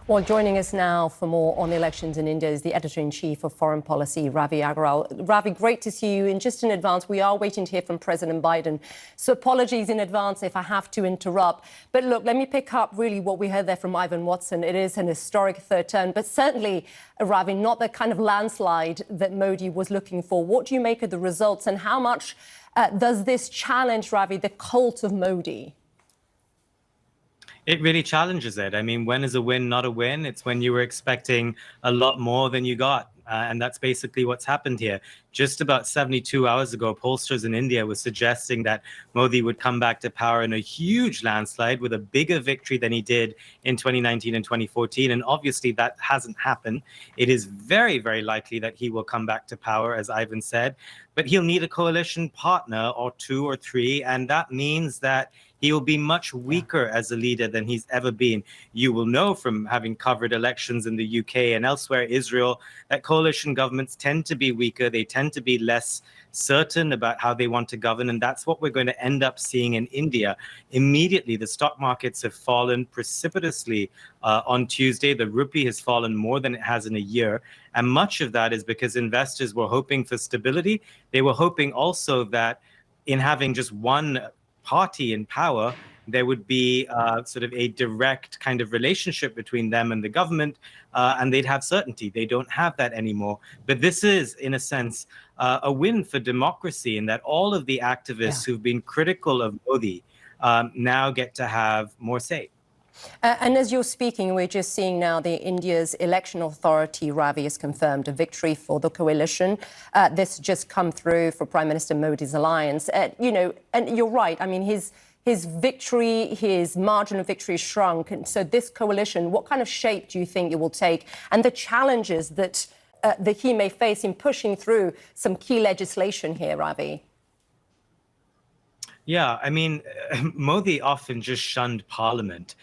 Well, joining us now for more on the elections in India is the editor-in-chief of Foreign Policy, Ravi Agrawal. Ravi, great to see you. And just in advance, we are waiting to hear from President Biden. So apologies in advance if I have to interrupt. But look, let me pick up really what we heard there from Ivan Watson. It is an historic third turn, but certainly, Ravi, not the kind of landslide that Modi was looking for. What do you make of the results, and how much does this challenge, Ravi, the cult of Modi? It really challenges it. I mean, when is a win not a win? It's when you were expecting a lot more than you got. And that's basically what's happened here. Just about 72 hours ago, pollsters in India were suggesting that Modi would come back to power in a huge landslide with a bigger victory than he did in 2019 and 2014. And obviously that hasn't happened. It is very, very likely that he will come back to power, as Ivan said, but he'll need a coalition partner or two or three. And that means that he will be much weaker as a leader than he's ever been. You will know from having covered elections in the UK and elsewhere, Israel, that coalition governments tend to be weaker. They tend to be less certain about how they want to govern. And that's what we're going to end up seeing in India. Immediately, the stock markets have fallen precipitously on Tuesday. The rupee has fallen more than it has in a year. And much of that is because investors were hoping for stability. They were hoping also that in having just one party in power, there would be sort of a direct kind of relationship between them and the government, and they'd have certainty. They don't have that anymore. But this is, in a sense, a win for democracy, in that all of the activists who've been critical of Modi now get to have more say. And as you're speaking, we're just seeing now the India's election authority, Ravi, has confirmed a victory for the coalition. This just come through for Prime Minister Modi's alliance. You know, and you're right. I mean, his victory, his margin of victory shrunk. And so this coalition, what kind of shape do you think it will take? And the challenges that he may face in pushing through some key legislation here, Ravi? Yeah, I mean, Modi often just shunned Parliament.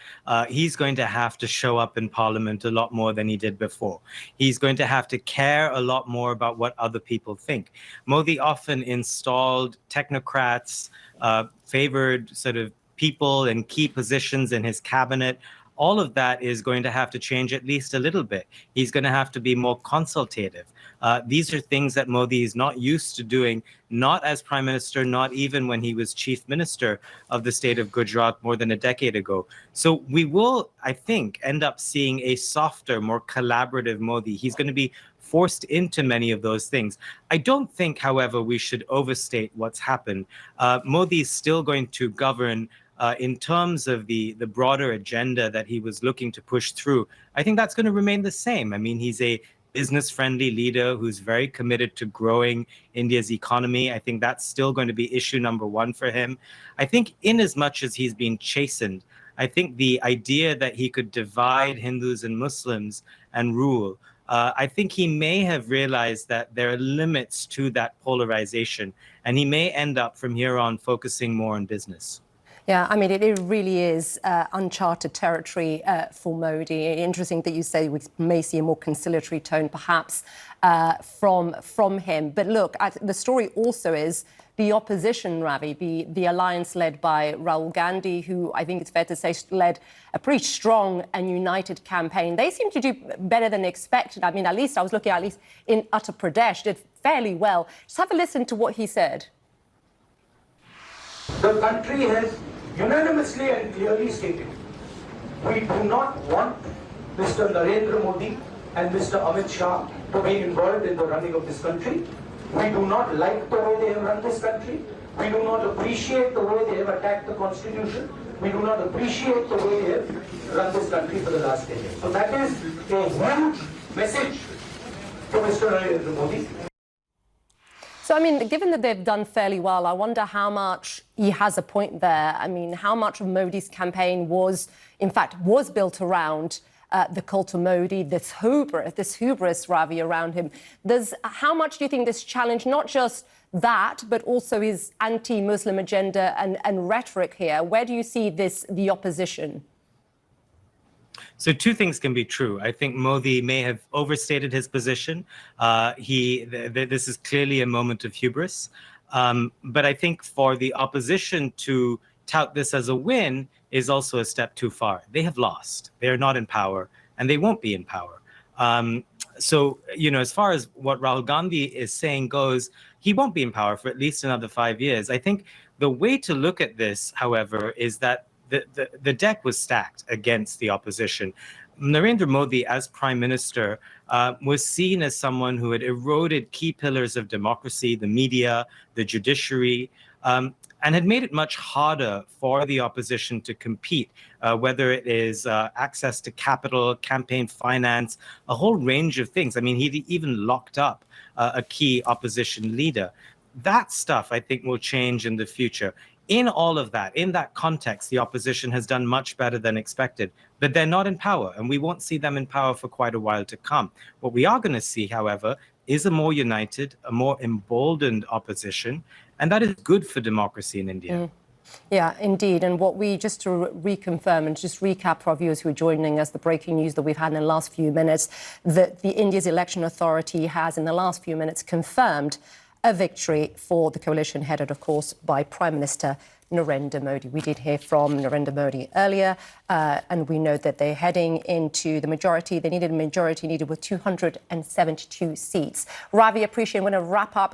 He's going to have to show up in Parliament a lot more than he did before. He's going to have to care a lot more about what other people think. Modi often installed technocrats, favored sort of people in key positions in his cabinet. All of that is going to have to change at least a little bit. He's going to have to be more consultative. These are things that Modi is not used to doing, not as prime minister, not even when he was chief minister of the state of Gujarat more than a decade ago. So we will, I think, end up seeing a softer, more collaborative Modi. He's going to be forced into many of those things. I don't think, however, we should overstate what's happened. Modi is still going to govern in terms of the broader agenda that he was looking to push through. I think that's going to remain the same. I mean, he's a business-friendly leader who's very committed to growing India's economy. I think that's still going to be issue number one for him. I think in as much as he's been chastened, I think the idea that he could divide Hindus and Muslims and rule, I think he may have realized that there are limits to that polarization, and he may end up from here on focusing more on business. Yeah, I mean, it really is uncharted territory for Modi. Interesting that you say we may see a more conciliatory tone, perhaps, from him. But look, the story also is the opposition, Ravi, the alliance led by Rahul Gandhi, who I think it's fair to say led a pretty strong and united campaign. They seem to do better than expected. I mean, at least I was looking at least in Uttar Pradesh, did fairly well. Just have a listen to what he said. The country has unanimously and clearly stated, we do not want Mr. Narendra Modi and Mr. Amit Shah to be involved in the running of this country. We do not like the way they have run this country. We do not appreciate the way they have attacked the constitution. We do not appreciate the way they have run this country for the last 10 years. So that is a huge message to Mr. Narendra Modi. So, I mean, given that they've done fairly well, I wonder how much he has a point there. I mean, how much of Modi's campaign was built around the cult of Modi, this hubris, Ravi, around him. How much do you think this challenge, not just that, but also his anti-Muslim agenda and rhetoric here, where do you see the opposition? So two things can be true. I think Modi may have overstated his position. This is clearly a moment of hubris. But I think for the opposition to tout this as a win is also a step too far. They have lost. They are not in power. and they won't be in power. So, as far as what Rahul Gandhi is saying goes, he won't be in power for at least another 5 years. I think the way to look at this, however, is that the deck was stacked against the opposition. Narendra Modi, as prime minister, was seen as someone who had eroded key pillars of democracy, the media, the judiciary, and had made it much harder for the opposition to compete, whether it is access to capital, campaign finance, a whole range of things. I mean, he'd even locked up a key opposition leader. That stuff, I think, will change in the future. In all of that, in that context, the opposition has done much better than expected, but they're not in power, and we won't see them in power for quite a while to come. What we are going to see, however, is a more united, a more emboldened opposition, and that is good for democracy in India. Yeah, indeed. And what we, just to reconfirm and just recap for our viewers who are joining us, the breaking news that we've had in the last few minutes, that the India's election authority has in the last few minutes confirmed a victory for the coalition headed, of course, by Prime Minister Narendra Modi. We did hear from Narendra Modi earlier, and we know that they're heading into the majority. They needed a majority needed with 272 seats. Ravi, appreciate. I'm going to wrap up.